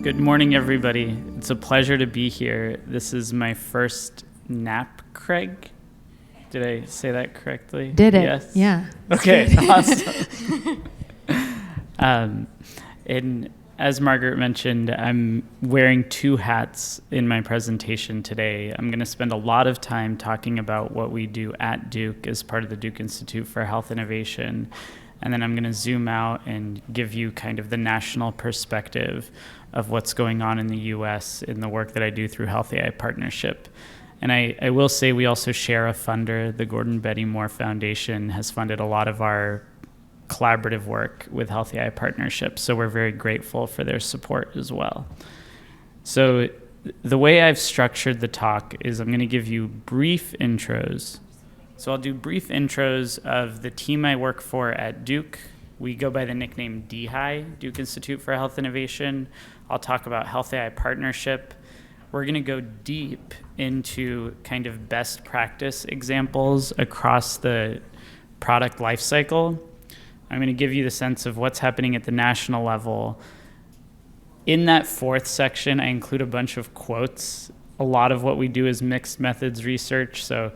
Good morning, everybody. It's a pleasure to be here. This is my first NAPCRG. Did I say that correctly? Did it? Yes? Yeah. Okay, awesome. And as Margaret mentioned, I'm wearing two hats in my presentation today. I'm going to spend a lot of time talking about what we do at Duke as part of the Duke Institute for Health Innovation. And then I'm going to zoom out and give you kind of the national perspective of what's going on in the U.S. in the work that I do through Health AI Partnership. And I will say we also share a funder. The Gordon Betty Moore Foundation has funded a lot of our collaborative work with Health AI Partnership, so we're very grateful for their support as well. So the way I've structured the talk is I'm going to give you brief intros. So I'll do brief intros of the team I work for at Duke. We go by the nickname DHI, Duke Institute for Health Innovation. I'll talk about Health AI Partnership. We're going to go deep into kind of best practice examples across the product lifecycle. I'm going to give you the sense of what's happening at the national level. In that fourth section, I include a bunch of quotes. A lot of what we do is mixed methods research, so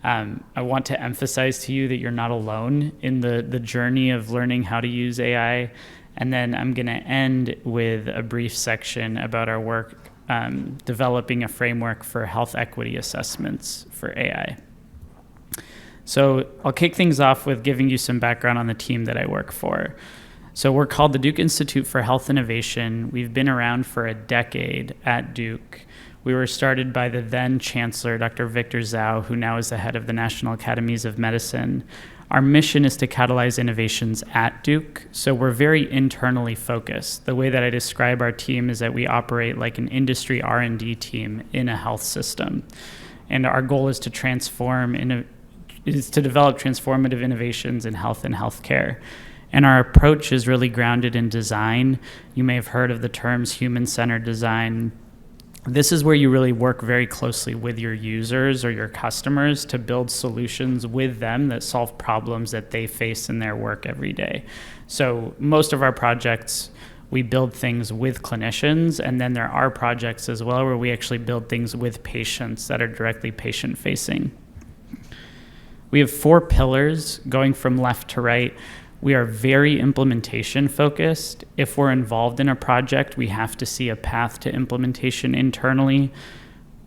I want to emphasize to you that you're not alone in the journey of learning how to use AI. And then I'm going to end with a brief section about our work developing a framework for health equity assessments for AI. So I'll kick things off with giving you some background on the team that I work for. So we're called the Duke Institute for Health Innovation. We've been around for a decade at Duke. We were started by the then Chancellor, Dr. Victor Zhao, who now is the head of the National Academies of Medicine. Our mission is to catalyze innovations at Duke, so we're very internally focused. The way that I describe our team is that we operate like an industry R&D team in a health system. And our goal is to develop transformative innovations in health and healthcare. And our approach is really grounded in design. You may have heard of the terms human-centered design. This is where you really work very closely with your users or your customers to build solutions with them that solve problems that they face in their work every day. So most of our projects, we build things with clinicians, and then there are projects as well where we actually build things with patients that are directly patient-facing. We have 4 pillars going from left to right. We are very implementation focused. If we're involved in a project, we have to see a path to implementation internally.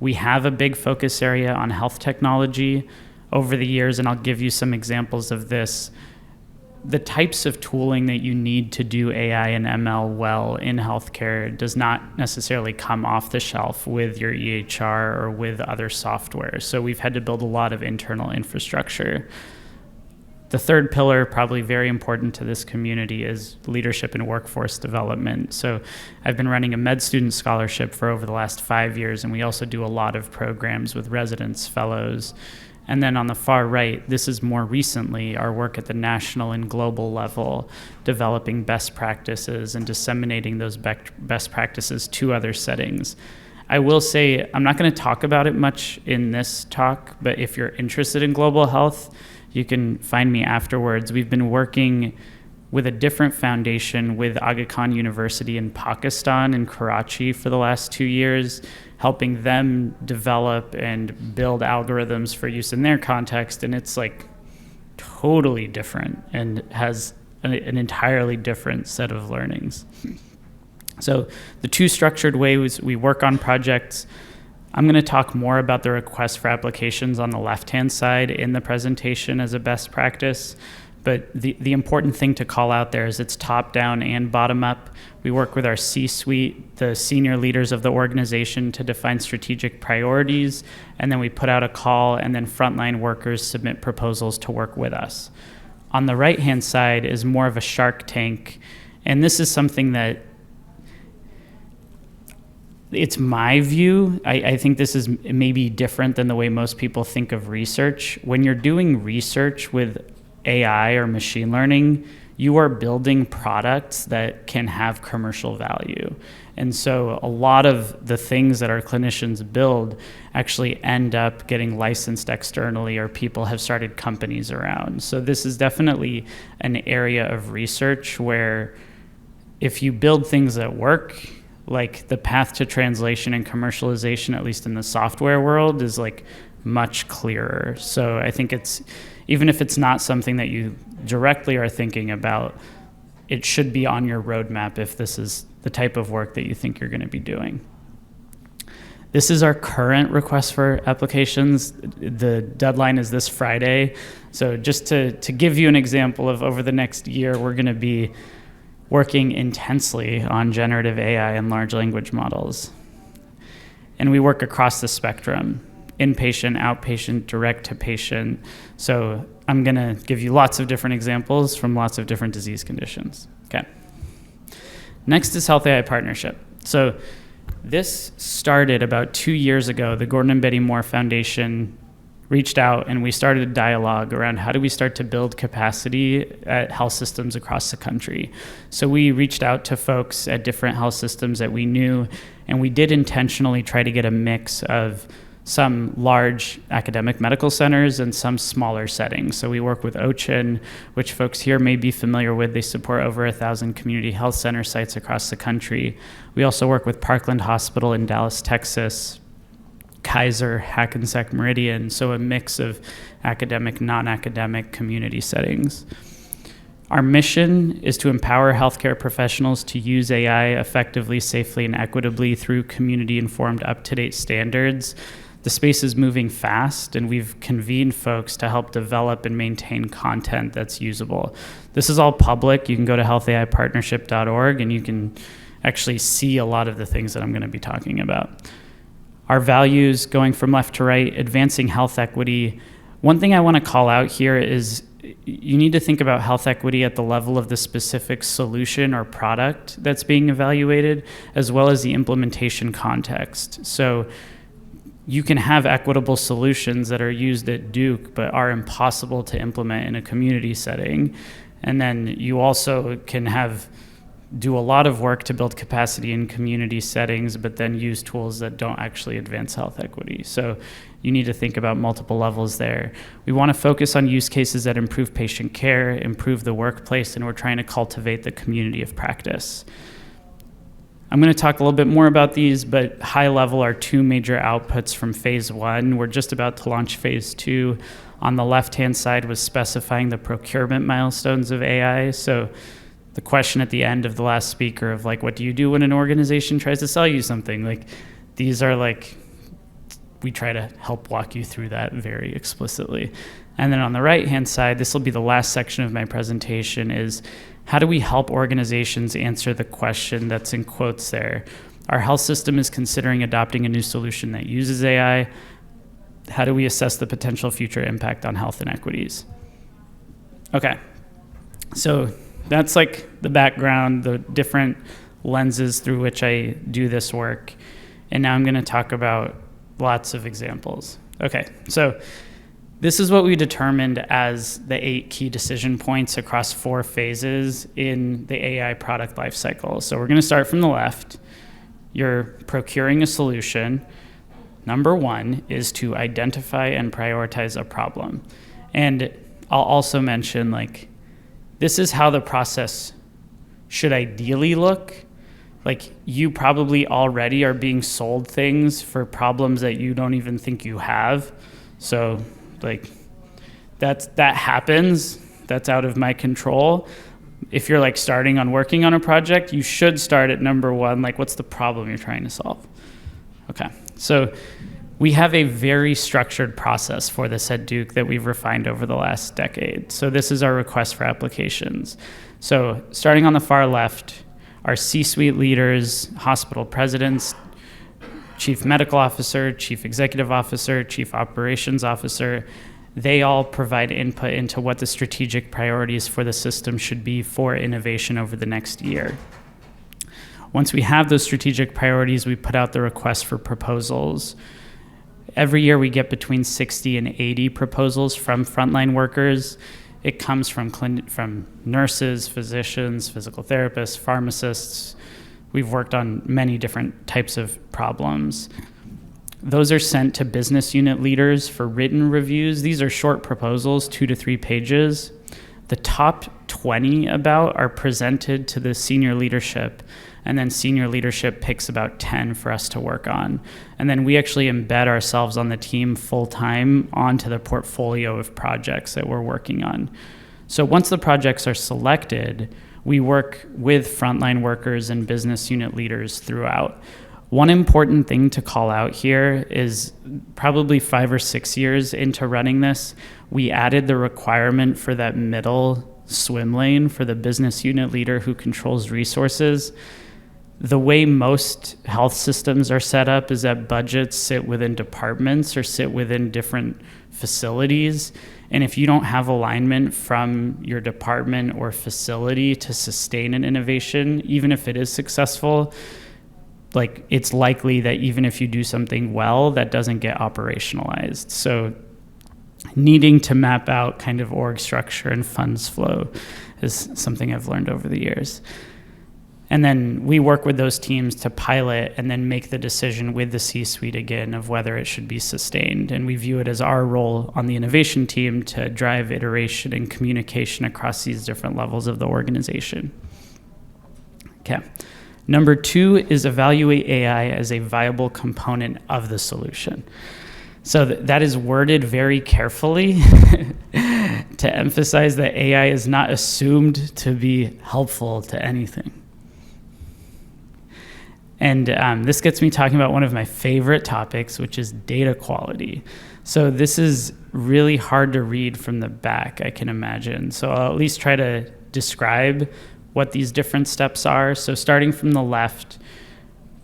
We have a big focus area on health technology over the years, and I'll give you some examples of this. The types of tooling that you need to do AI and ML well in healthcare does not necessarily come off the shelf with your EHR or with other software. So we've had to build a lot of internal infrastructure. The third pillar, probably very important to this community, is leadership and workforce development. So I've been running a med student scholarship for over the last 5 years, and we also do a lot of programs with residents, fellows. And then on the far right, this is more recently our work at the national and global level, developing best practices and disseminating those best practices to other settings. I will say, I'm not going to talk about it much in this talk, but if you're interested in global health, you can find me afterwards. We've been working with a different foundation with Aga Khan University in Pakistan, in Karachi, for the last 2 years, helping them develop and build algorithms for use in their context. And it's like totally different and has an entirely different set of learnings. So the 2 structured ways we work on projects. I'm going to talk more about the request for applications on the left-hand side in the presentation as a best practice. But the important thing to call out there is it's top-down and bottom-up. We work with our C-suite, the senior leaders of the organization, to define strategic priorities, and then we put out a call, and then frontline workers submit proposals to work with us. On the right-hand side is more of a Shark Tank, and this is something that it's my view. I think this is maybe different than the way most people think of research. When you're doing research with AI or machine learning, you are building products that can have commercial value. And so a lot of the things that our clinicians build actually end up getting licensed externally, or people have started companies around. So this is definitely an area of research where if you build things that work, like the path to translation and commercialization, at least in the software world, is like much clearer. So I think it's, even if it's not something that you directly are thinking about, it should be on your roadmap if this is the type of work that you think you're going to be doing. This is our current request for applications. The deadline is this Friday. So just to give you an example of over the next year, we're going to be working intensely on generative AI and large language models. And we work across the spectrum: inpatient, outpatient, direct to patient. So I'm going to give you lots of different examples from lots of different disease conditions. Okay. Next is Health AI Partnership. So this started about 2 years ago. The Gordon and Betty Moore Foundation reached out and we started a dialogue around how do we start to build capacity at health systems across the country. So we reached out to folks at different health systems that we knew, and we did intentionally try to get a mix of some large academic medical centers and some smaller settings. So we work with OCHIN, which folks here may be familiar with. They support over 1,000 community health center sites across the country. We also work with Parkland Hospital in Dallas, Texas, Kaiser, Hackensack Meridian, so a mix of academic, non-academic community settings. Our mission is to empower healthcare professionals to use AI effectively, safely, and equitably through community-informed, up-to-date standards. The space is moving fast, and we've convened folks to help develop and maintain content that's usable. This is all public. You can go to healthaipartnership.org, and you can actually see a lot of the things that I'm going to be talking about. Our values, going from left to right, advancing health equity. One thing I want to call out here is you need to think about health equity at the level of the specific solution or product that's being evaluated, as well as the implementation context. So you can have equitable solutions that are used at Duke but are impossible to implement in a community setting. And then you also can do a lot of work to build capacity in community settings, but then use tools that don't actually advance health equity. So you need to think about multiple levels there. We want to focus on use cases that improve patient care, improve the workplace, and we're trying to cultivate the community of practice. I'm going to talk a little bit more about these, but high level are two major outputs from phase one. We're just about to launch phase two. On the left-hand side was specifying the procurement milestones of AI. So the question at the end of the last speaker of like, what do you do when an organization tries to sell you something? Like, these are like, we try to help walk you through that very explicitly. And then on the right-hand side, this will be the last section of my presentation, is how do we help organizations answer the question that's in quotes there? Our health system is considering adopting a new solution that uses AI. How do we assess the potential future impact on health inequities? Okay, so that's like the background, the different lenses through which I do this work. And now I'm going to talk about lots of examples. Okay, so this is what we determined as the 8 key decision points across 4 phases in the AI product lifecycle. So we're going to start from the left. You're procuring a solution. Number 1 is to identify and prioritize a problem. And I'll also mention, like, this is how the process should ideally look. Like, you probably already are being sold things for problems that you don't even think you have. So, like, that happens. That's out of my control. If you're like starting on working on a project, you should start at number 1. Like, what's the problem you're trying to solve? Okay, so we have a very structured process for this at Duke that we've refined over the last decade. So this is our request for applications. So starting on the far left, our C-suite leaders, hospital presidents, chief medical officer, chief executive officer, chief operations officer, they all provide input into what the strategic priorities for the system should be for innovation over the next year. Once we have those strategic priorities, we put out the request for proposals. Every year we get between 60 and 80 proposals from frontline workers. It comes from nurses, physicians, physical therapists, pharmacists. We've worked on many different types of problems. Those are sent to business unit leaders for written reviews. These are short proposals, 2 to 3 pages. The top 20 about are presented to the senior leadership, and then senior leadership picks about 10 for us to work on. And then we actually embed ourselves on the team full-time onto the portfolio of projects that we're working on. So once the projects are selected, we work with frontline workers and business unit leaders throughout. One important thing to call out here is probably 5 or 6 years into running this, we added the requirement for that middle swim lane for the business unit leader who controls resources. The way most health systems are set up is that budgets sit within departments or sit within different facilities. And if you don't have alignment from your department or facility to sustain an innovation, even if it is successful, like it's likely that even if you do something well, that doesn't get operationalized. So needing to map out kind of org structure and funds flow is something I've learned over the years. And then we work with those teams to pilot and then make the decision with the C-suite again of whether it should be sustained. And we view it as our role on the innovation team to drive iteration and communication across these different levels of the organization. Okay. Number 2 is evaluate AI as a viable component of the solution. So that is worded very carefully to emphasize that AI is not assumed to be helpful to anything. And this gets me talking about one of my favorite topics, which is data quality. So this is really hard to read from the back, I can imagine. So I'll at least try to describe what these different steps are. So starting from the left,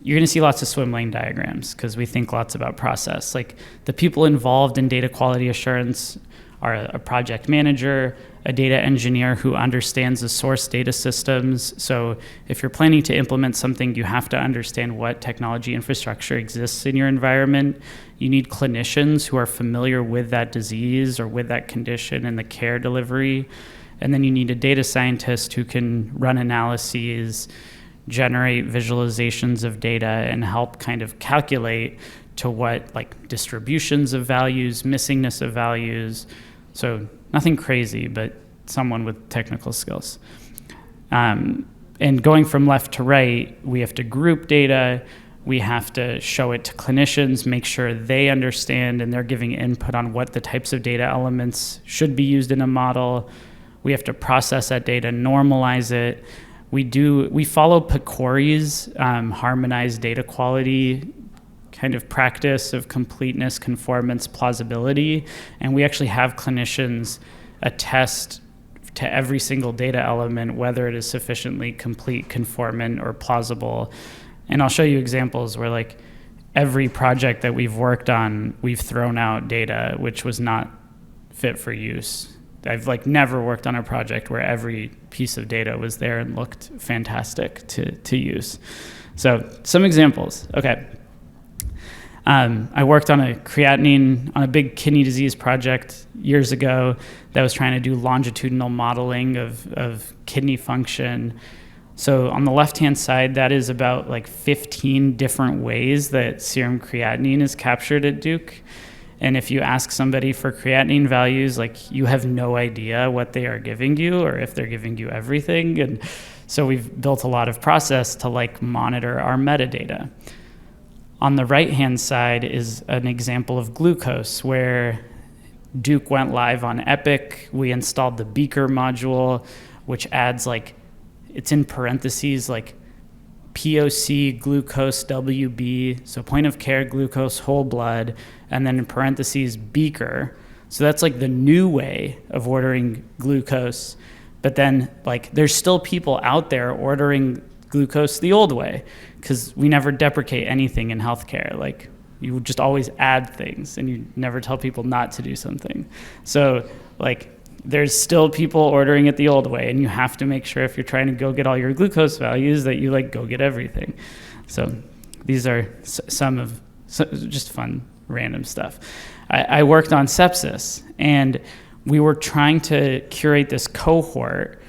you're going to see lots of swim lane diagrams because we think lots about process. Like the people involved in data quality assurance are a project manager, a data engineer who understands the source data systems. So if you're planning to implement something, you have to understand what technology infrastructure exists in your environment. You need clinicians who are familiar with that disease or with that condition and the care delivery. And then you need a data scientist who can run analyses, generate visualizations of data, and help kind of calculate to what like distributions of values, missingness of values. So nothing crazy, but someone with technical skills. And going from left to right, we have to group data. We have to show it to clinicians, make sure they understand and they're giving input on what the types of data elements should be used in a model. We have to process that data, normalize it. We follow PCORI's harmonized data quality kind of practice of completeness, conformance, plausibility, and we actually have clinicians attest to every single data element, whether it is sufficiently complete, conformant, or plausible. And I'll show you examples where like every project that we've worked on, we've thrown out data which was not fit for use. I've like never worked on a project where every piece of data was there and looked fantastic to use. So some examples. Okay. I worked on a big kidney disease project years ago that was trying to do longitudinal modeling of kidney function. So on the left-hand side, that is about like 15 different ways that serum creatinine is captured at Duke. And if you ask somebody for creatinine values, like you have no idea what they are giving you or if they're giving you everything. And so we've built a lot of process to like monitor our metadata. On the right-hand side is an example of glucose where Duke went live on Epic. We installed the Beaker module, which adds like, it's in parentheses, like POC glucose WB, so point of care glucose whole blood, and then in parentheses Beaker. So that's like the new way of ordering glucose. But then like there's still people out there ordering glucose the old way because we never deprecate anything in healthcare. Like you just always add things and you never tell people not to do something. So like there's still people ordering it the old way, and you have to make sure if you're trying to go get all your glucose values that you like go get everything. So these are some just fun random stuff. I worked on sepsis, and we were trying to curate this cohort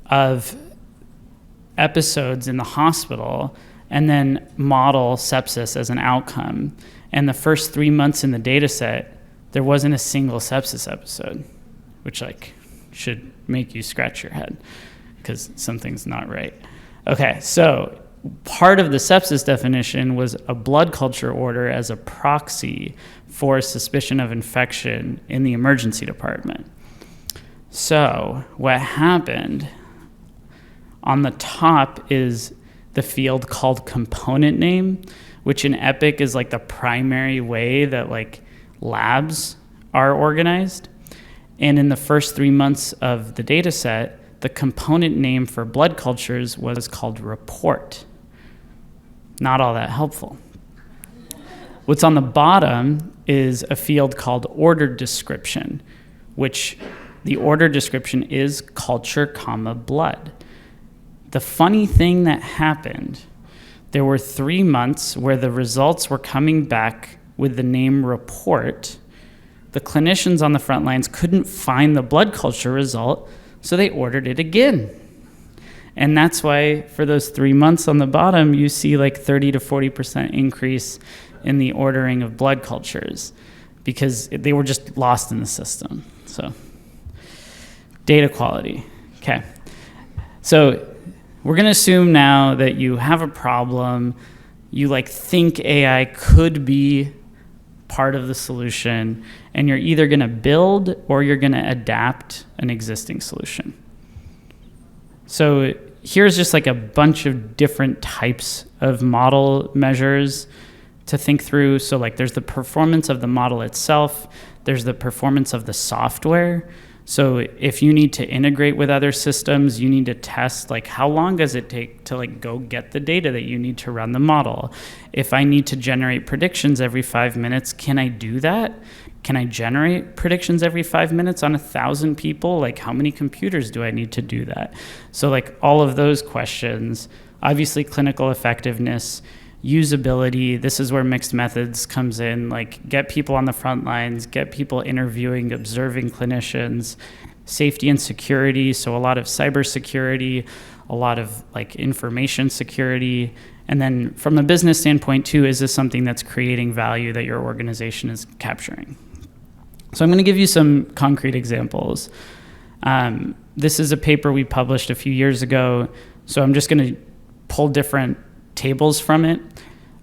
of episodes in the hospital and then model sepsis as an outcome. And the first 3 months in the data set, there wasn't a single sepsis episode, which like should make you scratch your head because something's not right. Okay, so part of the sepsis definition was a blood culture order as a proxy for suspicion of infection in the emergency department. So what happened, on the top is the field called component name, which in Epic is like the primary way that like labs are organized. And in the first 3 months of the data set, the component name for blood cultures was called report. Not all that helpful. What's on the bottom is a field called order description, which the order description is culture, blood. The funny thing that happened, there were 3 months where the results were coming back with the name report. The clinicians on the front lines couldn't find the blood culture result, so they ordered it again. And that's why for those 3 months on the bottom, you see like 30 to 40% increase in the ordering of blood cultures because they were just lost in the system. So data quality. Okay. So we're going to assume now that you have a problem, you like think AI could be part of the solution, and you're either going to build or you're going to adapt an existing solution. So here's just like a bunch of different types of model measures to think through. So like there's the performance of the model itself, there's the performance of the software. So if you need to integrate with other systems, you need to test like how long does it take to like go get the data that you need to run the model. If I need to generate predictions every 5 minutes, can I do that? Can I generate predictions every 5 minutes on 1,000 people? Like how many computers do I need to do that? So like all of those questions, obviously clinical effectiveness, usability, this is where mixed methods comes in, like get people on the front lines, get people interviewing, observing clinicians, safety and security, so a lot of cybersecurity, a lot of like information security, and then from a business standpoint too, is this something that's creating value that your organization is capturing? So I'm going to give you some concrete examples. This is a paper we published a few years ago, so I'm just going to pull different tables from it.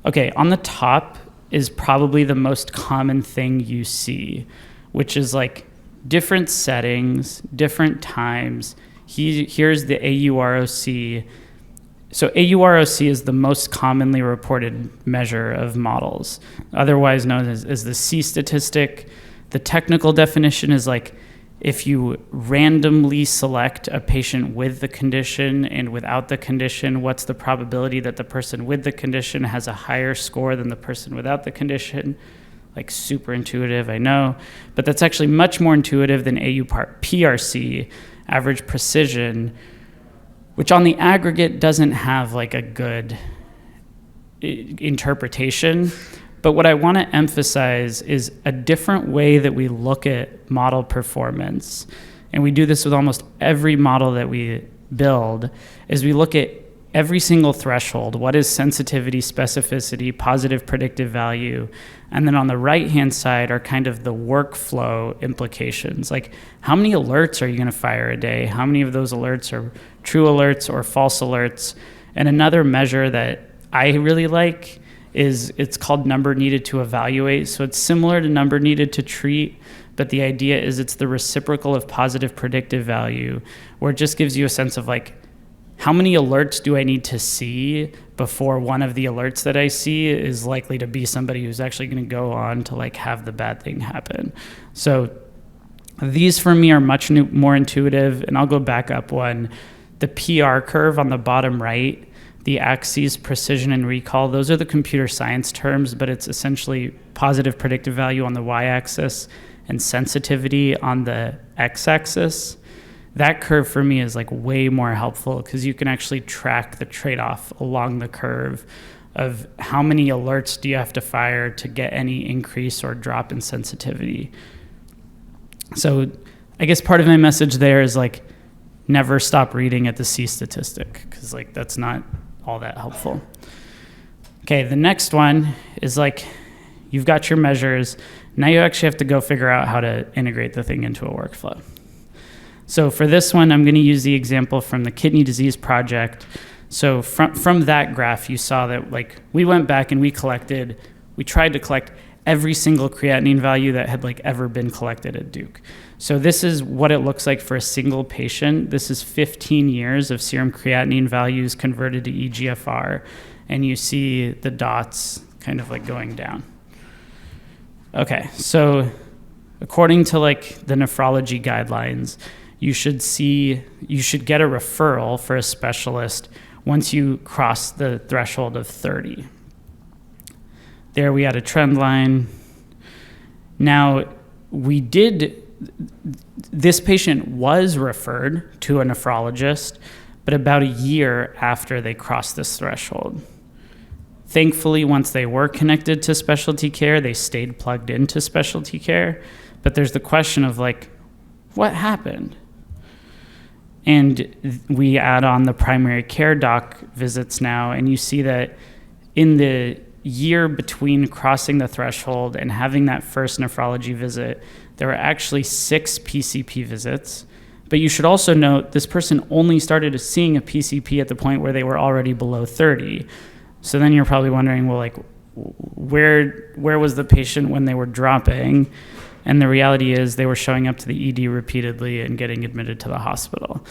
Okay, on the top is probably the most common thing you see, which is like different settings, different times. Here's the AUROC. So AUROC is the most commonly reported measure of models, otherwise known as the C statistic. The technical definition is like if you randomly select a patient with the condition and without the condition, what's the probability that the person with the condition has a higher score than the person without the condition? Like super intuitive, I know, but that's actually much more intuitive than PRC, average precision, which on the aggregate doesn't have like a good interpretation. But what I want to emphasize is a different way that we look at model performance, and we do this with almost every model that we build, is we look at every single threshold. What is sensitivity, specificity, positive predictive value? And then on the right-hand side are kind of the workflow implications. Like how many alerts are you going to fire a day? How many of those alerts are true alerts or false alerts? And another measure that I really like is it's called number needed to evaluate. So it's similar to number needed to treat, but the idea is it's the reciprocal of positive predictive value, where it just gives you a sense of like, how many alerts do I need to see before one of the alerts that I see is likely to be somebody who's actually going to go on to like have the bad thing happen. So these for me are much more intuitive, and I'll go back up one. The PR curve on the bottom right, the axes, precision and recall, those are the computer science terms, but it's essentially positive predictive value on the y-axis and sensitivity on the x-axis. That curve for me is like way more helpful because you can actually track the trade-off along the curve of how many alerts do you have to fire to get any increase or drop in sensitivity. So I guess part of my message there is like never stop reading at the C statistic because like that's not all that helpful. Okay, the next one is like you've got your measures. Now you actually have to go figure out how to integrate the thing into a workflow. So for this one, I'm going to use the example from the Kidney Disease Project. So from that graph, you saw that like we went back and we tried to collect every single creatinine value that had like ever been collected at Duke. So this is what it looks like for a single patient. This is 15 years of serum creatinine values converted to eGFR, and you see the dots kind of like going down. Okay, so according to like the nephrology guidelines, you should get a referral for a specialist once you cross the threshold of 30. There we had a trend line. Now, this patient was referred to a nephrologist, but about a year after they crossed this threshold. Thankfully, once they were connected to specialty care, they stayed plugged into specialty care. But there's the question of like, what happened? And we add on the primary care doc visits now, and you see that in the year between crossing the threshold and having that first nephrology visit, there were actually 6 PCP visits. But you should also note this person only started seeing a PCP at the point where they were already below 30. So then you're probably wondering, well, like, where was the patient when they were dropping? And the reality is they were showing up to the ED repeatedly and getting admitted to the hospital.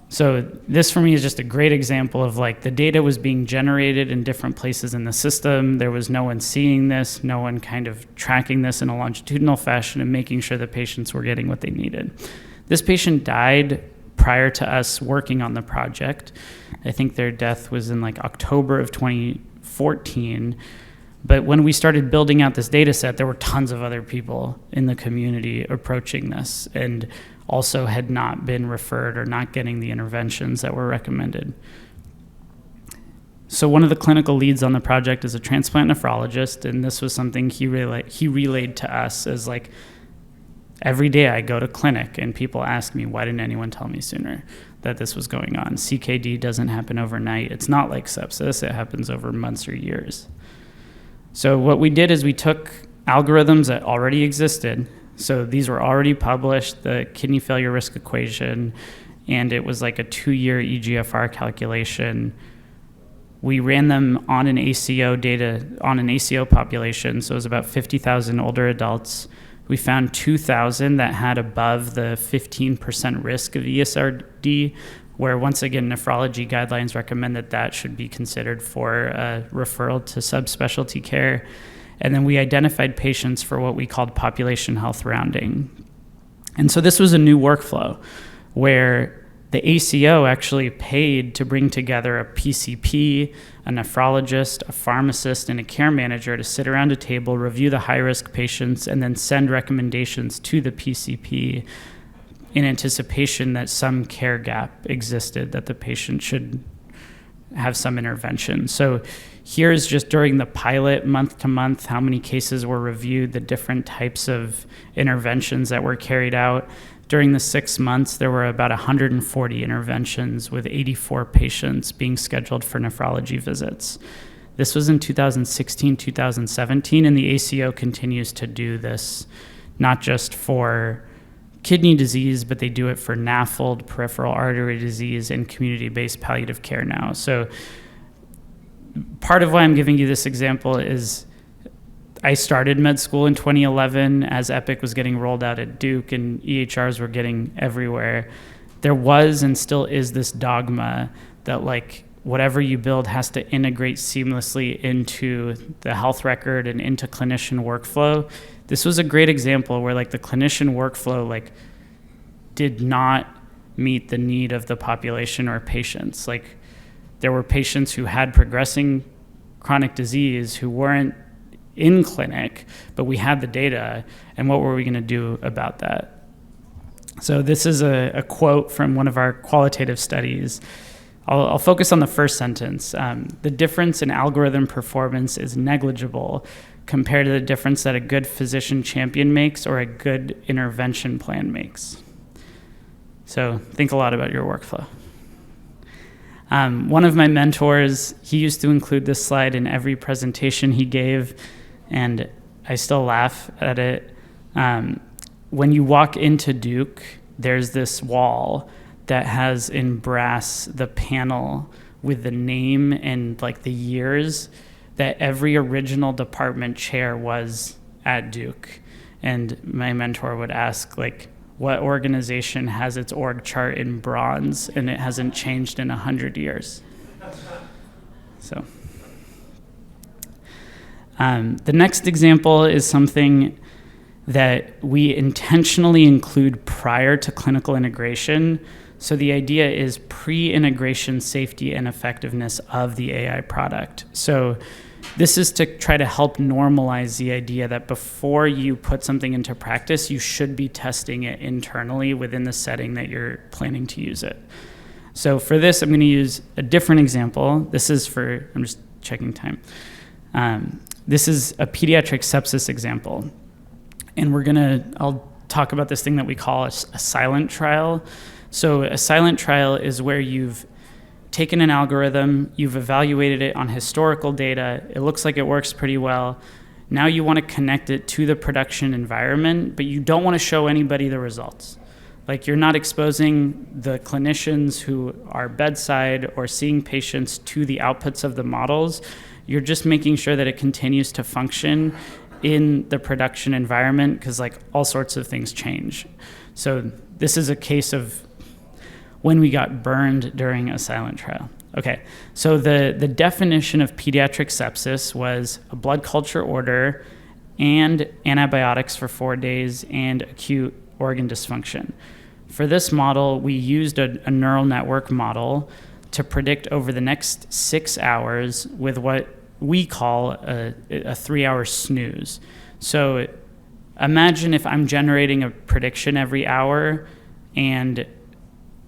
So this for me is just a great example of like the data was being generated in different places in the system. There was no one seeing this, no one kind of tracking this in a longitudinal fashion and making sure the patients were getting what they needed. This patient died prior to us working on the project. I think their death was in like October of 2014. But when we started building out this data set, there were tons of other people in the community approaching this and also had not been referred or not getting the interventions that were recommended. So one of the clinical leads on the project is a transplant nephrologist, and this was something he relayed to us as like, every day I go to clinic and people ask me, why didn't anyone tell me sooner that this was going on? CKD doesn't happen overnight. It's not like sepsis. It happens over months or years. So what we did is we took algorithms that already existed. So these were already published, the kidney failure risk equation, and it was like a 2-year eGFR calculation. We ran them on an ACO population, so it was about 50,000 older adults. We found 2,000 that had above the 15% risk of ESRD, where once again, nephrology guidelines recommend that should be considered for a referral to subspecialty care. And then we identified patients for what we called population health rounding. And so this was a new workflow where the ACO actually paid to bring together a PCP, a nephrologist, a pharmacist, and a care manager to sit around a table, review the high-risk patients, and then send recommendations to the PCP in anticipation that some care gap existed, that the patient should have some intervention. So here's just during the pilot month to month, how many cases were reviewed, the different types of interventions that were carried out. During the 6 months, there were about 140 interventions with 84 patients being scheduled for nephrology visits. This was in 2016, 2017, and the ACO continues to do this, not just for kidney disease, but they do it for NAFLD, peripheral artery disease, and community-based palliative care now. So part of why I'm giving you this example is I started med school in 2011 as EPIC was getting rolled out at Duke and EHRs were getting everywhere. There was and still is this dogma that like whatever you build has to integrate seamlessly into the health record and into clinician workflow. This was a great example where like the clinician workflow like did not meet the need of the population or patients. Like there were patients who had progressing chronic disease who weren't in clinic, but we had the data, and what were we going to do about that? So this is a quote from one of our qualitative studies. I'll focus on the first sentence. The difference in algorithm performance is negligible compared to the difference that a good physician champion makes or a good intervention plan makes. So think a lot about your workflow. One of my mentors, he used to include this slide in every presentation he gave, and I still laugh at it. When you walk into Duke, there's this wall that has in brass the panel with the name and like the years that every original department chair was at Duke. And my mentor would ask, like, what organization has its org chart in bronze and it hasn't changed in 100 years? So the next example is something that we intentionally include prior to clinical integration. So the idea is pre-integration safety and effectiveness of the AI product. So this is to try to help normalize the idea that before you put something into practice, you should be testing it internally within the setting that you're planning to use it. So for this, I'm going to use a different example. This is for, I'm just checking time. This is a pediatric sepsis example. And I'll talk about this thing that we call a silent trial. So a silent trial is where you've taken an algorithm, you've evaluated it on historical data, it looks like it works pretty well. Now you want to connect it to the production environment, but you don't want to show anybody the results. Like, you're not exposing the clinicians who are bedside or seeing patients to the outputs of the models. You're just making sure that it continues to function in the production environment, because like all sorts of things change. So this is a case of when we got burned during a silent trial. Okay, so the definition of pediatric sepsis was a blood culture order and antibiotics for 4 days and acute organ dysfunction. For this model, we used a neural network model to predict over the next 6 hours with what we call a 3-hour snooze. So imagine if I'm generating a prediction every hour and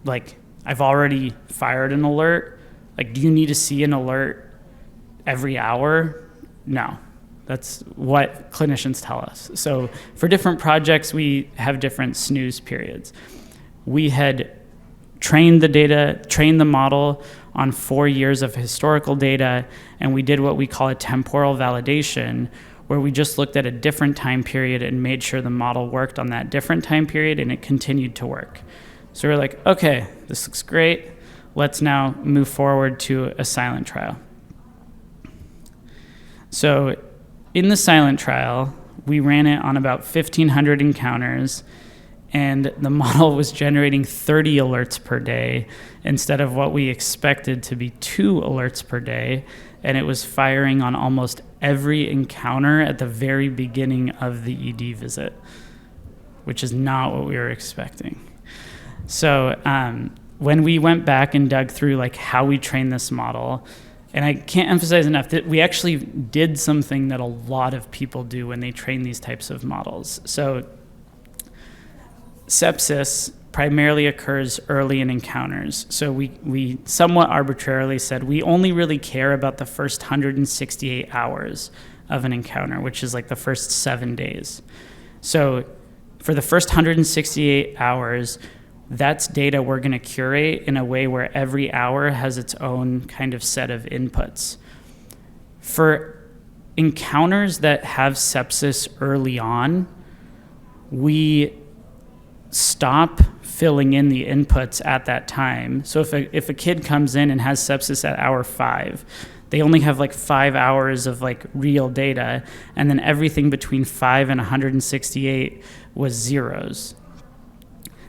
like I've already fired an alert. Like, do you need to see an alert every hour? No. That's what clinicians tell us. So for different projects, we have different snooze periods. We had trained the model on 4 years of historical data, and we did what we call a temporal validation, where we just looked at a different time period and made sure the model worked on that different time period, and it continued to work. So we're like, okay, this looks great. Let's now move forward to a silent trial. So in the silent trial, we ran it on about 1,500 encounters, and the model was generating 30 alerts per day instead of what we expected to be 2 alerts per day, and it was firing on almost every encounter at the very beginning of the ED visit, which is not what we were expecting. So when we went back and dug through like how we trained this model, and I can't emphasize enough that we actually did something that a lot of people do when they train these types of models. So sepsis primarily occurs early in encounters. So we somewhat arbitrarily said we only really care about the first 168 hours of an encounter, which is like the first 7 days. So for the first 168 hours, that's data we're going to curate in a way where every hour has its own kind of set of inputs. For encounters that have sepsis early on, we stop filling in the inputs at that time. So if a kid comes in and has sepsis at hour 5, they only have like 5 hours of like real data, and then everything between 5 and 168 was zeros.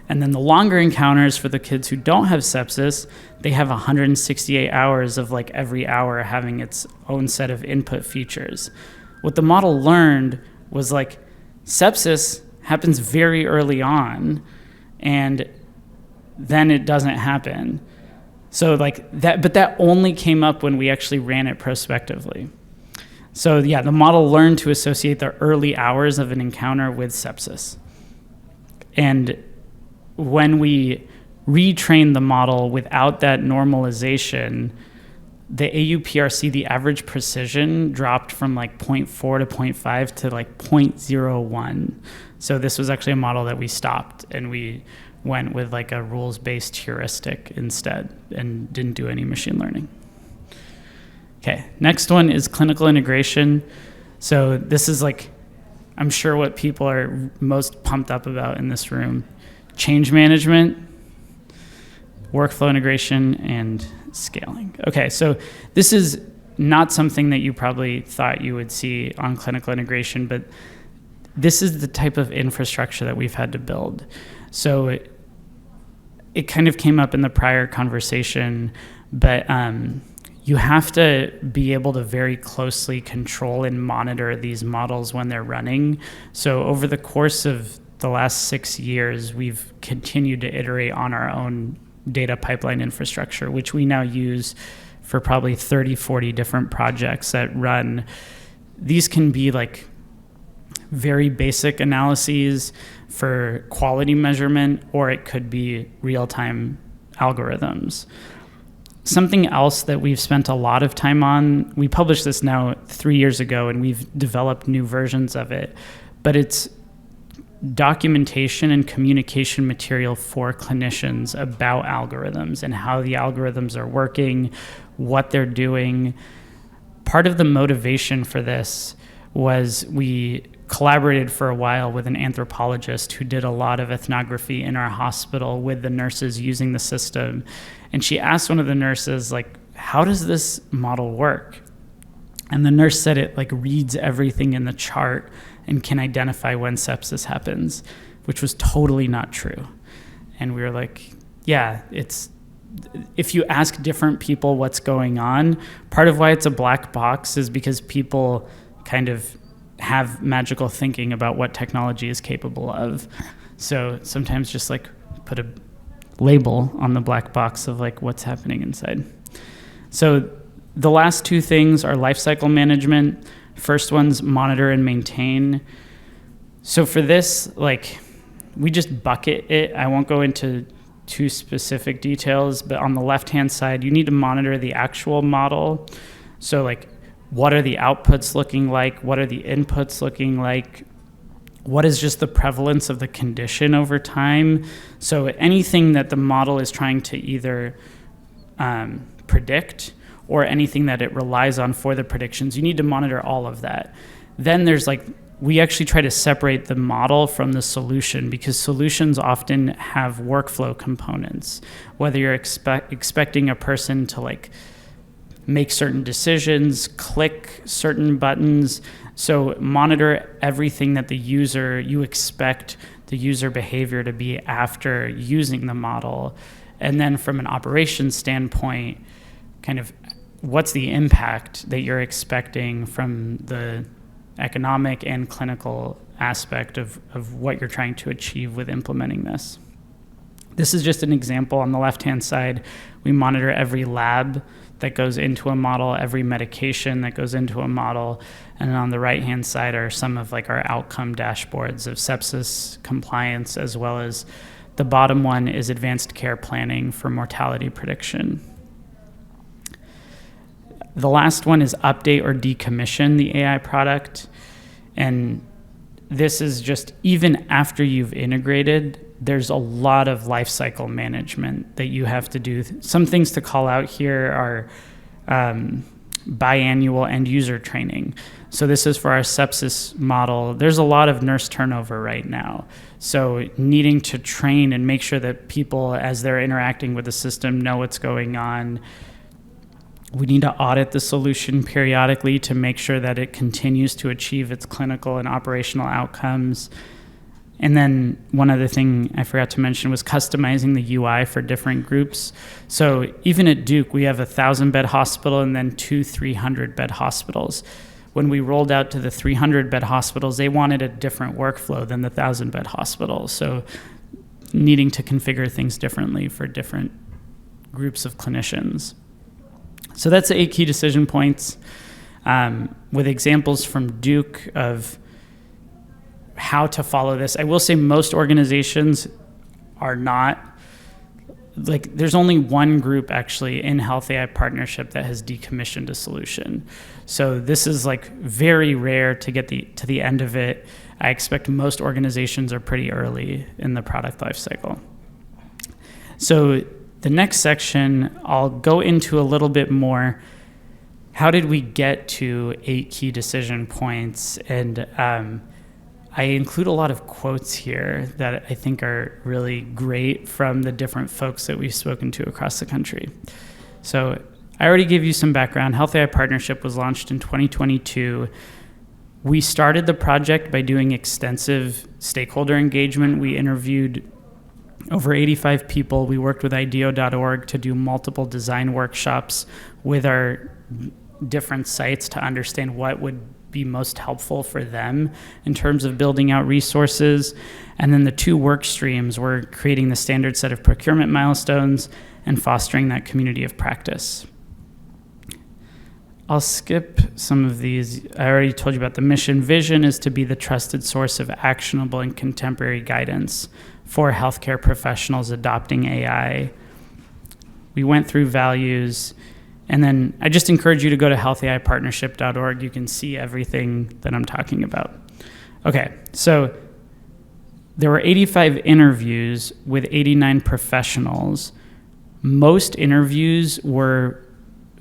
And then the longer encounters for the kids who don't have sepsis, they have 168 hours of like every hour having its own set of input features. What the model learned was like sepsis happens very early on, and then it doesn't happen. So like that, but that only came up when we actually ran it prospectively. So yeah, the model learned to associate the early hours of an encounter with sepsis. And when we retrained the model without that normalization, the AUPRC, the average precision, dropped from like 0.4 to 0.5 to like 0.01. So this was actually a model that we stopped, and we went with like a rules-based heuristic instead and didn't do any machine learning. Okay, next one is clinical integration. So this is like, I'm sure what people are most pumped up about in this room. change management, workflow integration, and scaling. Okay, so this is not something that you probably thought you would see on clinical integration, but this is the type of infrastructure that we've had to build. So it kind of came up in the prior conversation, but you have to be able to very closely control and monitor these models when they're running. So over the course of the last 6 years, we've continued to iterate on our own data pipeline infrastructure, which we now use for probably 30, 40 different projects that run. These can be like very basic analyses for quality measurement, or it could be real-time algorithms. Something else that we've spent a lot of time on, we published this now 3 years ago, and we've developed new versions of it, but it's documentation and communication material for clinicians about algorithms and how the algorithms are working, what they're doing. Part of the motivation for this was we collaborated for a while with an anthropologist who did a lot of ethnography in our hospital with the nurses using the system. And she asked one of the nurses, like, how does this model work? And the nurse said it like reads everything in the chart and can identify when sepsis happens, which was totally not true. And we were like, yeah, if you ask different people what's going on, part of why it's a black box is because people kind of have magical thinking about what technology is capable of. So sometimes just like put a label on the black box of like what's happening inside. So the last two things are lifecycle management. First one's monitor and maintain. So for this, like, we just bucket it. I won't go into too specific details, but on the left-hand side, you need to monitor the actual model. So like, what are the outputs looking like? What are the inputs looking like? What is just the prevalence of the condition over time? So anything that the model is trying to either predict or anything that it relies on for the predictions, you need to monitor all of that. Then there's like, we actually try to separate the model from the solution, because solutions often have workflow components. Whether you're expecting a person to like make certain decisions, click certain buttons. So monitor everything that you expect the user behavior to be after using the model. And then from an operations standpoint, kind of what's the impact that you're expecting from the economic and clinical aspect of what you're trying to achieve with implementing this. This is just an example. On the left-hand side, we monitor every lab that goes into a model, every medication that goes into a model, and on the right-hand side are some of like our outcome dashboards of sepsis compliance, as well as the bottom one is advanced care planning for mortality prediction. The last one is update or decommission the AI product. And this is just, even after you've integrated, there's a lot of lifecycle management that you have to do. Some things to call out here are biannual end user training. So this is for our sepsis model. There's a lot of nurse turnover right now. So needing to train and make sure that people, as they're interacting with the system, know what's going on. We need to audit the solution periodically to make sure that it continues to achieve its clinical and operational outcomes. And then one other thing I forgot to mention was customizing the UI for different groups. So even at Duke, we have a 1,000-bed hospital and then 2 300-bed hospitals. When we rolled out to the 300-bed hospitals, they wanted a different workflow than the 1,000-bed hospital. So needing to configure things differently for different groups of clinicians. So that's the 8 key decision points, with examples from Duke of how to follow this. I will say most organizations are not, like, there's only one group actually in Health AI Partnership that has decommissioned a solution. So this is like very rare to get to the end of it. I expect most organizations are pretty early in the product lifecycle. So the next section, I'll go into a little bit more. How did we get to 8 key decision points? And I include a lot of quotes here that I think are really great from the different folks that we've spoken to across the country. So I already gave you some background. Health AI Partnership was launched in 2022. We started the project by doing extensive stakeholder engagement. We interviewed over 85 people. We worked with IDEO.org to do multiple design workshops with our different sites to understand what would be most helpful for them in terms of building out resources. And then the two work streams were creating the standard set of procurement milestones and fostering that community of practice. I'll skip some of these. I already told you about the mission. Vision is to be the trusted source of actionable and contemporary guidance for healthcare professionals adopting AI. We went through values, and then I just encourage you to go to healthaipartnership.org. You can see everything that I'm talking about. Okay, so there were 85 interviews with 89 professionals. Most interviews were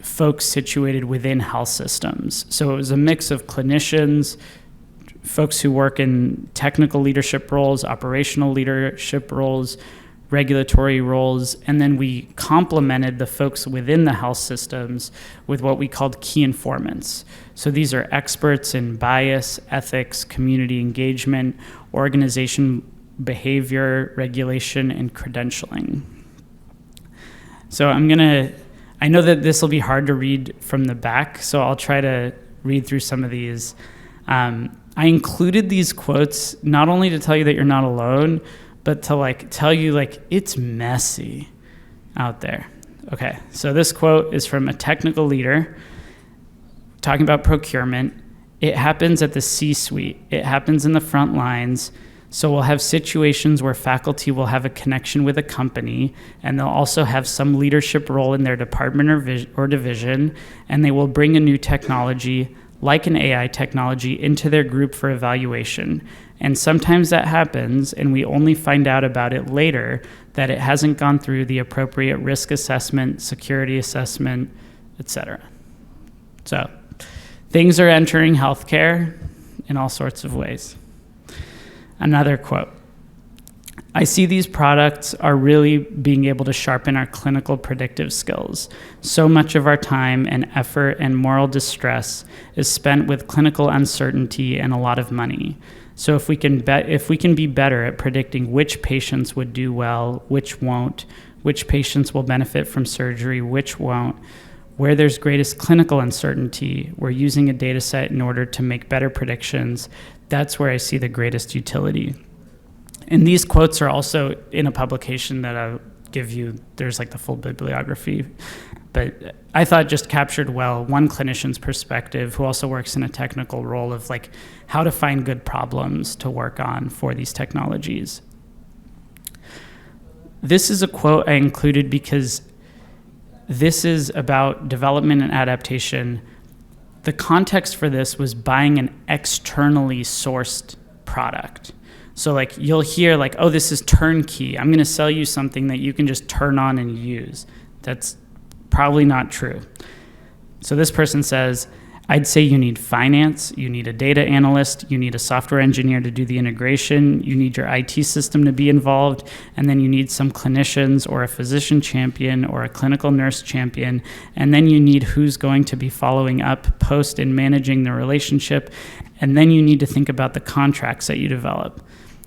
folks situated within health systems. So it was a mix of clinicians, folks who work in technical leadership roles, operational leadership roles, regulatory roles, and then we complemented the folks within the health systems with what we called key informants. So these are experts in bias, ethics, community engagement, organization behavior, regulation, and credentialing. So I know that this will be hard to read from the back, so I'll try to read through some of these. I included these quotes not only to tell you that you're not alone, but to tell you it's messy out there. Okay, so this quote is from a technical leader talking about procurement. It happens at the C-suite. It happens in the front lines. So we'll have situations where faculty will have a connection with a company, and they'll also have some leadership role in their department or division, and they will bring a new technology, like an AI technology, into their group for evaluation. And sometimes that happens, and we only find out about it later that it hasn't gone through the appropriate risk assessment, security assessment, etc. So things are entering healthcare in all sorts of ways. Another quote. I see these products are really being able to sharpen our clinical predictive skills. So much of our time and effort and moral distress is spent with clinical uncertainty and a lot of money. So if we can be better at predicting which patients would do well, which won't, which patients will benefit from surgery, which won't, where there's greatest clinical uncertainty, we're using a data set in order to make better predictions. That's where I see the greatest utility. And these quotes are also in a publication that I'll give you. There's the full bibliography. But I thought just captured well one clinician's perspective who also works in a technical role of how to find good problems to work on for these technologies. This is a quote I included because this is about development and adaptation. The context for this was buying an externally sourced product. So you'll hear oh, this is turnkey. I'm going to sell you something that you can just turn on and use. That's probably not true. So this person says, I'd say you need finance, you need a data analyst, you need a software engineer to do the integration, you need your IT system to be involved, and then you need some clinicians or a physician champion or a clinical nurse champion, and then you need who's going to be following up post and managing the relationship, and then you need to think about the contracts that you develop.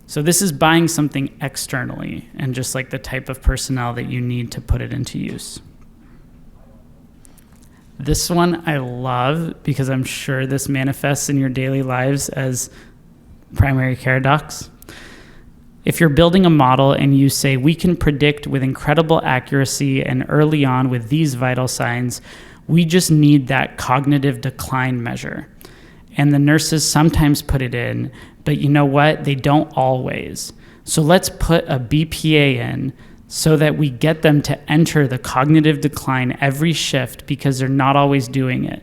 So this is buying something externally and just the type of personnel that you need to put it into use. This one I love because I'm sure this manifests in your daily lives as primary care docs. If you're building a model and you say, we can predict with incredible accuracy and early on with these vital signs, we just need that cognitive decline measure. And the nurses sometimes put it in, but you know what? They don't always. So let's put a BPA in so that we get them to enter the cognitive decline every shift because they're not always doing it.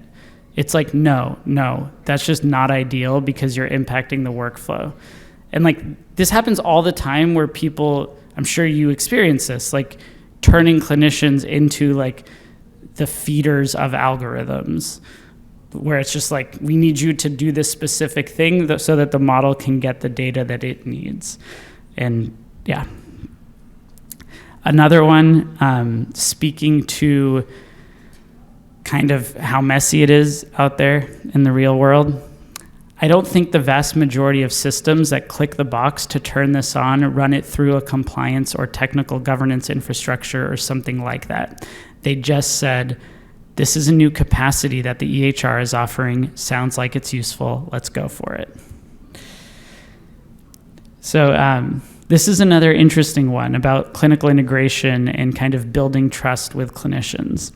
It's no, that's just not ideal because you're impacting the workflow. And this happens all the time where people, I'm sure you experience this, turning clinicians into the feeders of algorithms. where it's just like, we need you to do this specific thing so that the model can get the data that it needs. And yeah. Another one, speaking to kind of how messy it is out there in the real world. I don't think the vast majority of systems that click the box to turn this on run it through a compliance or technical governance infrastructure or something like that. They just said, this is a new capacity that the EHR is offering. Sounds like it's useful. Let's go for it. So this is another interesting one about clinical integration and kind of building trust with clinicians.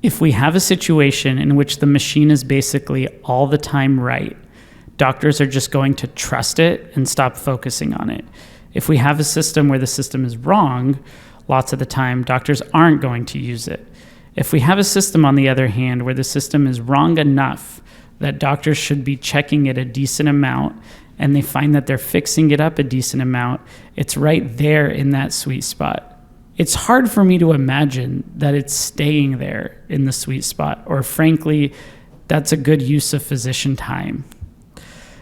If we have a situation in which the machine is basically all the time right, doctors are just going to trust it and stop focusing on it. If we have a system where the system is wrong, lots of the time, doctors aren't going to use it. If we have a system, on the other hand, where the system is wrong enough that doctors should be checking it a decent amount, and they find that they're fixing it up a decent amount, it's right there in that sweet spot. It's hard for me to imagine that it's staying there in the sweet spot, or frankly, that's a good use of physician time.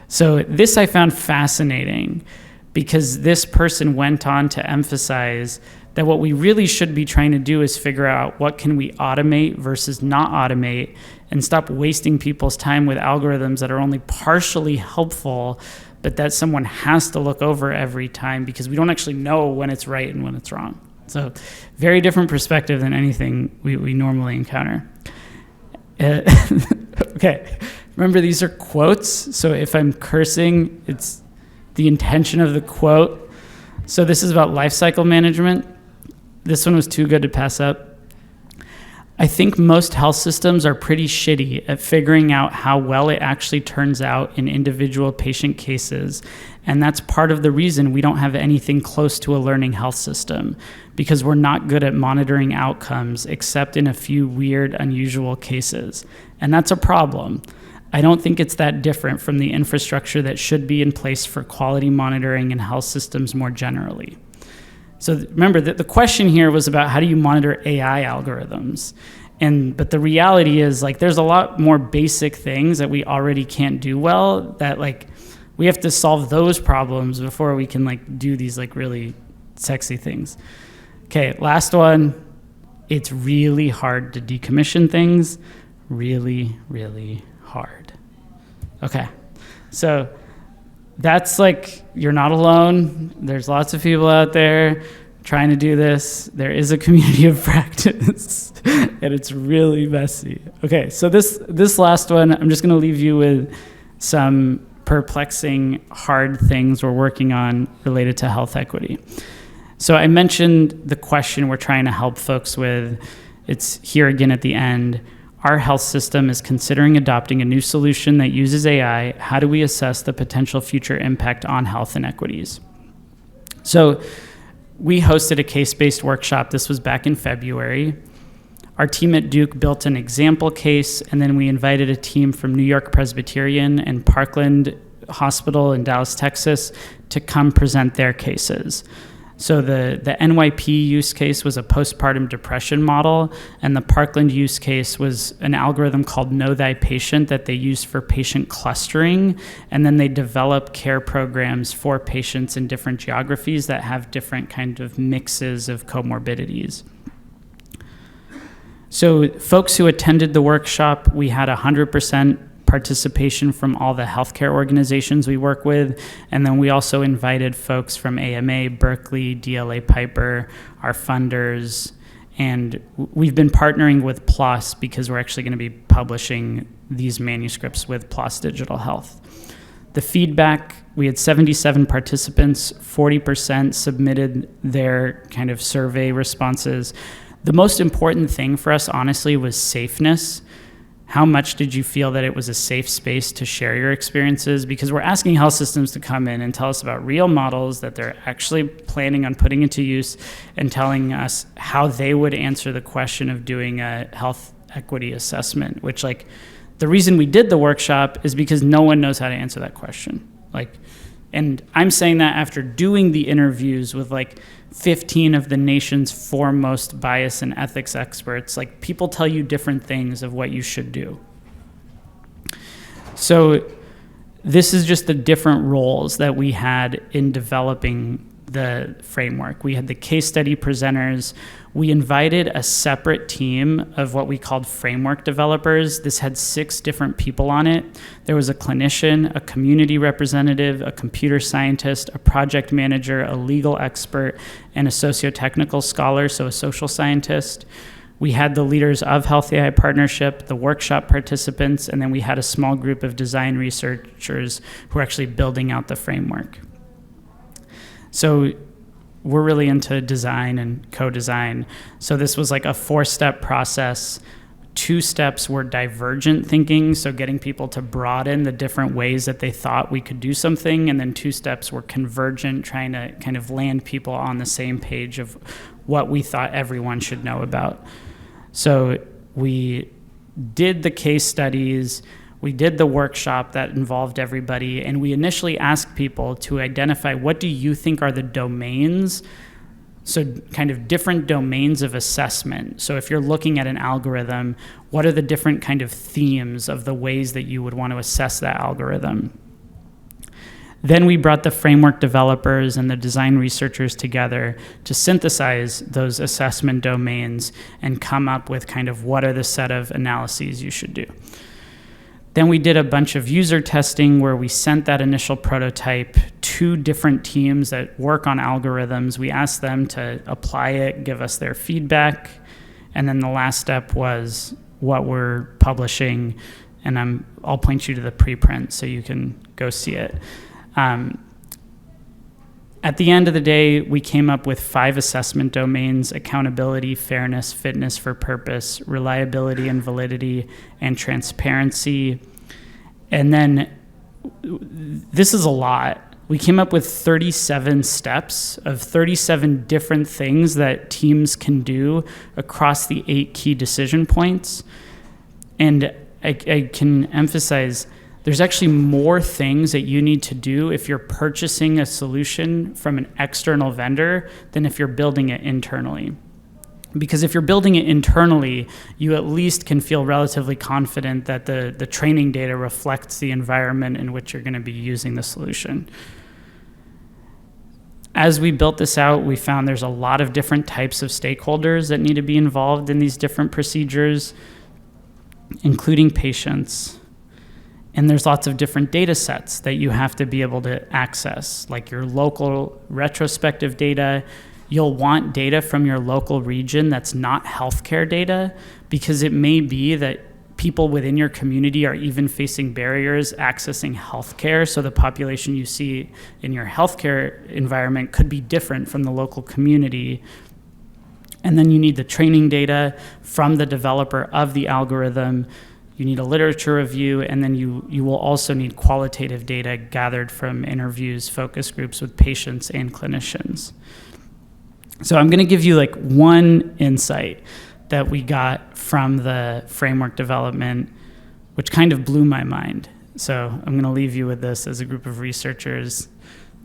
So this I found fascinating, because this person went on to emphasize that what we really should be trying to do is figure out what can we automate versus not automate, and stop wasting people's time with algorithms that are only partially helpful, but that someone has to look over every time because we don't actually know when it's right and when it's wrong. So very different perspective than anything we normally encounter. Okay, remember these are quotes, so if I'm cursing, it's the intention of the quote. So this is about life cycle management. This one was too good to pass up. I think most health systems are pretty shitty at figuring out how well it actually turns out in individual patient cases. And that's part of the reason we don't have anything close to a learning health system, because we're not good at monitoring outcomes except in a few weird, unusual cases. And that's a problem. I don't think it's that different from the infrastructure that should be in place for quality monitoring in health systems more generally. So remember that the question here was about how do you monitor AI algorithms? But the reality is, like, there's a lot more basic things that we already can't do well, that like we have to solve those problems before we can like do these like really sexy things. Okay, last one. It's really hard to decommission things. Really, really hard. Okay, so that's like, you're not alone. There's lots of people out there trying to do this. There is a community of practice, and it's really messy. Okay, so this last one, I'm just gonna leave you with some perplexing, hard things we're working on related to health equity. So I mentioned the question we're trying to help folks with. It's here again at the end. Our health system is considering adopting a new solution that uses AI. How do we assess the potential future impact on health inequities? So we hosted a case-based workshop. This was back in February. Our team at Duke built an example case, and then we invited a team from New York Presbyterian and Parkland Hospital in Dallas, Texas, to come present their cases. So the NYP use case was a postpartum depression model, and the Parkland use case was an algorithm called Know Thy Patient that they used for patient clustering, and then they develop care programs for patients in different geographies that have different kind of mixes of comorbidities. So folks who attended the workshop, we had 100% participation from all the healthcare organizations we work with. And then we also invited folks from AMA, Berkeley, DLA Piper, our funders. And we've been partnering with PLOS because we're actually going to be publishing these manuscripts with PLOS Digital Health. The feedback, we had 77 participants, 40% submitted their kind of survey responses. The most important thing for us, honestly, was safeness. How much did you feel that it was a safe space to share your experiences? Because we're asking health systems to come in and tell us about real models that they're actually planning on putting into use, and telling us how they would answer the question of doing a health equity assessment, which, like, the reason we did the workshop is because no one knows how to answer that question. Like, And I'm saying that after doing the interviews with like 15 of the nation's foremost bias and ethics experts. Like, people tell you different things of what you should do. So this is just the different roles that we had in developing the framework. We had the case study presenters. We invited a separate team of what we called framework developers. This had 6 different people on it. There was a clinician, a community representative, a computer scientist, a project manager, a legal expert, and a socio-technical scholar, so a social scientist. We had the leaders of Health AI Partnership, the workshop participants, and then we had a small group of design researchers who are actually building out the framework. So we're really into design and co-design. So this was like a 4-step process. 2 steps were divergent thinking, so getting people to broaden the different ways that they thought we could do something. And then 2 steps were convergent, trying to kind of land people on the same page of what we thought everyone should know about. So we did the case studies, we did the workshop that involved everybody, and we initially asked people to identify, what do you think are the domains? So kind of different domains of assessment. So if you're looking at an algorithm, what are the different kind of themes of the ways that you would want to assess that algorithm? Then we brought the framework developers and the design researchers together to synthesize those assessment domains and come up with kind of what are the set of analyses you should do. Then we did a bunch of user testing where we sent that initial prototype to different teams that work on algorithms. We asked them to apply it, give us their feedback. And then the last step was what we're publishing. And I'll point you to the preprint so you can go see it. At the end of the day, we came up with 5 assessment domains: accountability, fairness, fitness for purpose, reliability and validity, and transparency. And then this is a lot. We came up with 37 steps of 37 different things that teams can do across the 8 key decision points. And I can emphasize, there's actually more things that you need to do if you're purchasing a solution from an external vendor than if you're building it internally. Because if you're building it internally, you at least can feel relatively confident that the training data reflects the environment in which you're going to be using the solution. As we built this out, we found there's a lot of different types of stakeholders that need to be involved in these different procedures, including patients. And there's lots of different data sets that you have to be able to access, like your local retrospective data. You'll want data from your local region that's not healthcare data, because it may be that people within your community are even facing barriers accessing healthcare. So the population you see in your healthcare environment could be different from the local community. And then you need the training data from the developer of the algorithm. You need a literature review, and then you will also need qualitative data gathered from interviews, focus groups with patients and clinicians. So I'm going to give you like one insight that we got from the framework development, which kind of blew my mind. So I'm going to leave you with this as a group of researchers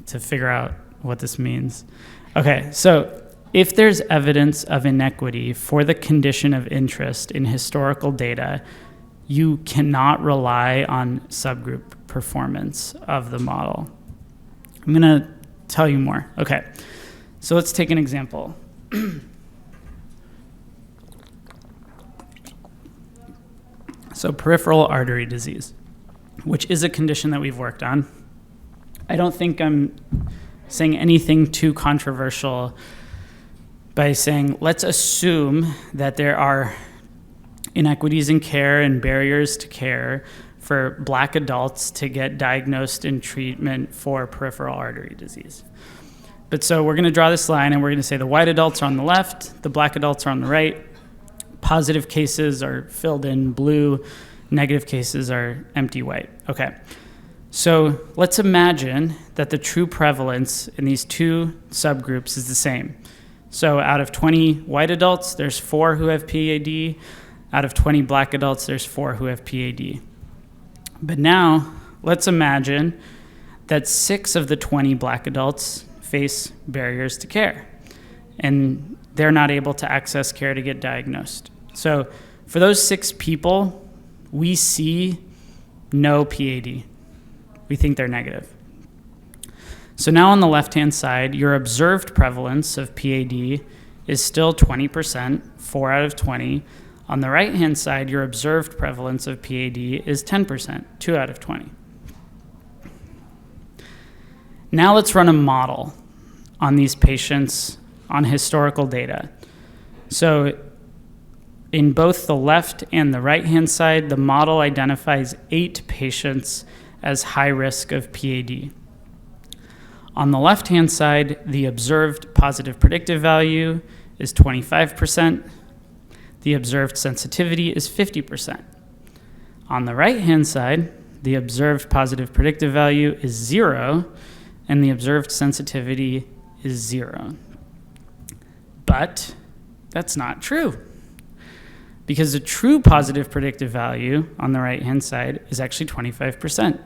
to figure out what this means. Okay, so if there's evidence of inequity for the condition of interest in historical data, you cannot rely on subgroup performance of the model. I'm going to tell you more. Okay, so let's take an example. So peripheral artery disease, which is a condition that we've worked on. I don't think I'm saying anything too controversial by saying, let's assume that there are inequities in care and barriers to care for Black adults to get diagnosed and treatment for peripheral artery disease. But so we're going to draw this line, and we're going to say the white adults are on the left, the Black adults are on the right. Positive cases are filled in blue, negative cases are empty white. Okay, so let's imagine that the true prevalence in these 2 subgroups is the same. So out of 20 white adults, there's 4 who have PAD. Out of 20 Black adults, there's 4 who have PAD. But now, let's imagine that 6 of the 20 Black adults face barriers to care, and they're not able to access care to get diagnosed. So for those 6 people, we see no PAD. We think they're negative. So now on the left-hand side, your observed prevalence of PAD is still 20%, 4 out of 20. On the right-hand side, your observed prevalence of PAD is 10%, 2 out of 20. Now let's run a model on these patients on historical data. So in both the left and the right-hand side, the model identifies 8 patients as high risk of PAD. On the left-hand side, the observed positive predictive value is 25%. The observed sensitivity is 50%. On the right-hand side, the observed positive predictive value is 0, and the observed sensitivity is 0. But that's not true, because the true positive predictive value on the right-hand side is actually 25%,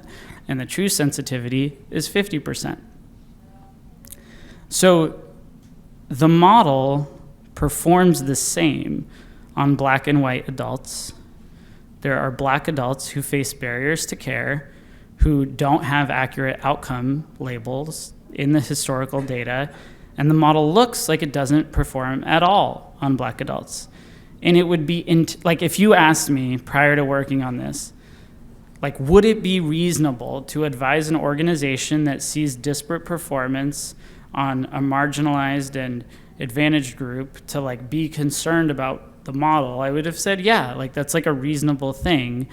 and the true sensitivity is 50%. So the model performs the same on Black and white adults. There are Black adults who face barriers to care, who don't have accurate outcome labels in the historical data, and the model looks like it doesn't perform at all on Black adults. And it would be, like, if you asked me prior to working on this, like, would it be reasonable to advise an organization that sees disparate performance on a marginalized and advantaged group to, like, be concerned about the model? I would have said, yeah, like, that's like a reasonable thing,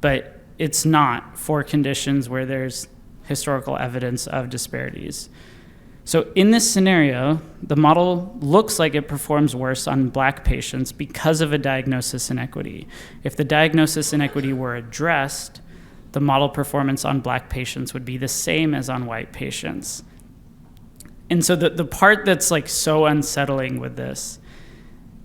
but it's not for conditions where there's historical evidence of disparities. So in this scenario, the model looks like it performs worse on Black patients because of a diagnosis inequity. If the diagnosis inequity were addressed, the model performance on Black patients would be the same as on white patients. And so the part that's, like, so unsettling with this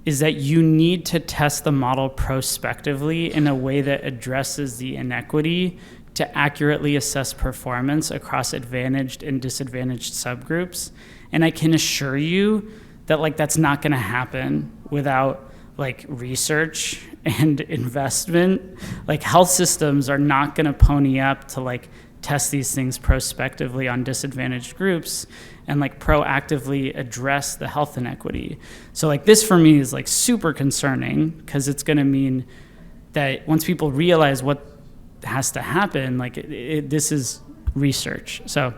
is that you need to test the model prospectively in a way that addresses the inequity to accurately assess performance across advantaged and disadvantaged subgroups. And I can assure you that, like, that's not gonna happen without, like, research and investment. Like, health systems are not gonna pony up to, like, test these things prospectively on disadvantaged groups and, like, proactively address the health inequity. So, like, this for me is, like, super concerning, because it's gonna mean that once people realize what has to happen, like, this is research. So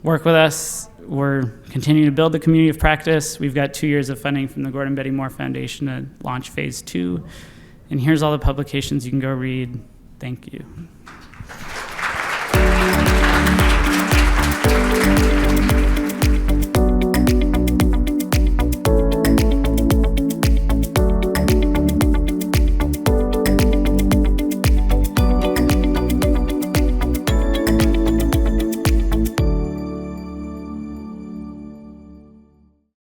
work with us. We're continuing to build the community of practice. We've got 2 years of funding from the Gordon Betty Moore Foundation to launch phase 2. And here's all the publications you can go read. Thank you.